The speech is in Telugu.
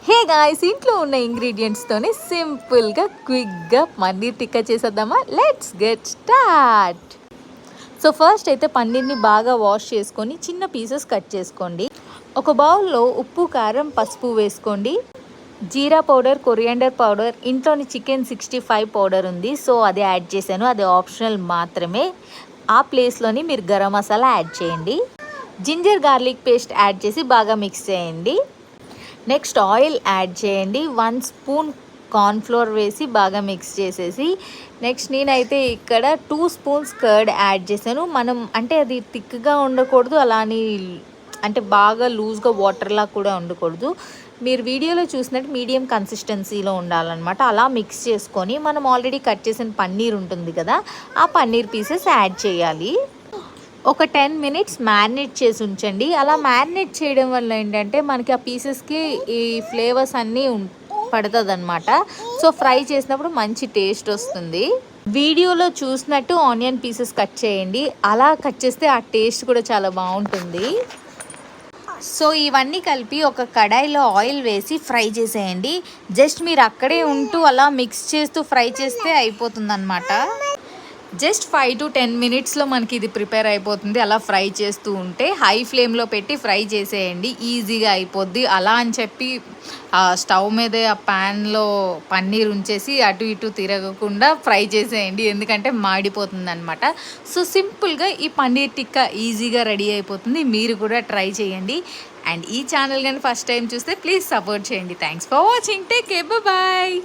హే గాయ్స్, ఇంట్లో ఉన్న ఇంగ్రీడియంట్స్తోనే సింపుల్గా క్విక్గా పన్నీర్ టిక్కా చేసేద్దామా? Let's get start. So first అయితే పన్నీర్ని బాగా వాష్ చేసుకొని చిన్న పీసెస్ కట్ చేసుకోండి. ఒక బౌల్లో ఉప్పు, కారం, పసుపు వేసుకోండి. జీరా పౌడర్, కొరియాండర్ పౌడర్, ఇంట్లోని చికెన్ 65 పౌడర్ ఉంది, సో అది యాడ్ చేశాను. అది ఆప్షనల్ మాత్రమే. ఆ ప్లేస్లోని మీరు గరం మసాలా యాడ్ చేయండి. జింజర్ గార్లిక్ పేస్ట్ యాడ్ చేసి బాగా మిక్స్ చేయండి. నెక్స్ట్ ఆయిల్ యాడ్ చేయండి. 1 స్పూన్ కార్న్ఫ్లోర్ వేసి బాగా మిక్స్ చేసేసి, నెక్స్ట్ నేనైతే ఇక్కడ 2 స్పూన్స్ కర్డ్ యాడ్ చేశాను. మనం అంటే అది థిక్గా ఉండకూడదు, అలాని అంటే బాగా లూజ్గా వాటర్లా కూడా ఉండకూడదు. మీరు వీడియోలో చూసినట్టు మీడియం కన్సిస్టెన్సీలో ఉండాలన్నమాట. అలా మిక్స్ చేసుకొని మనం ఆల్రెడీ కట్ చేసిన పన్నీర్ ఉంటుంది కదా, ఆ పన్నీర్ పీసెస్ యాడ్ చేయాలి. ఒక 10 మినిట్స్ మ్యారినేట్ చేసి ఉంచండి. అలా మ్యారినేట్ చేయడం వల్ల ఏంటంటే మనకి ఆ పీసెస్కి ఈ ఫ్లేవర్స్ అన్నీ పడుతుంది అనమాట. సో ఫ్రై చేసినప్పుడు మంచి టేస్ట్ వస్తుంది. వీడియోలో చూసినట్టు ఆనియన్ పీసెస్ కట్ చేయండి. అలా కట్ చేస్తే ఆ టేస్ట్ కూడా చాలా బాగుంటుంది. సో ఇవన్నీ కలిపి ఒక కడాయిలో ఆయిల్ వేసి ఫ్రై చేసేయండి. జస్ట్ మీరు అక్కడే ఉంటూ అలా మిక్స్ చేస్తూ ఫ్రై చేస్తే అయిపోతుంది అనమాట. జస్ట్ 5 to 10 మినిట్స్లో మనకి ఇది ప్రిపేర్ అయిపోతుంది. అలా ఫ్రై చేస్తూ ఉంటే హై ఫ్లేమ్లో పెట్టి ఫ్రై చేసేయండి, ఈజీగా అయిపోద్ది. అలా అని చెప్పి స్టవ్ మీదే ఆ ప్యాన్లో పన్నీర్ ఉంచేసి అటు ఇటు తిరగకుండా ఫ్రై చేసేయండి, ఎందుకంటే మాడిపోతుంది అనమాట. సో సింపుల్గా ఈ పన్నీర్ టిక్కా ఈజీగా రెడీ అయిపోతుంది. మీరు కూడా ట్రై చేయండి. అండ్ ఈ ఛానల్ కానీ ఫస్ట్ టైం చూస్తే ప్లీజ్ సపోర్ట్ చేయండి. Thanks for watching. Take care, bye.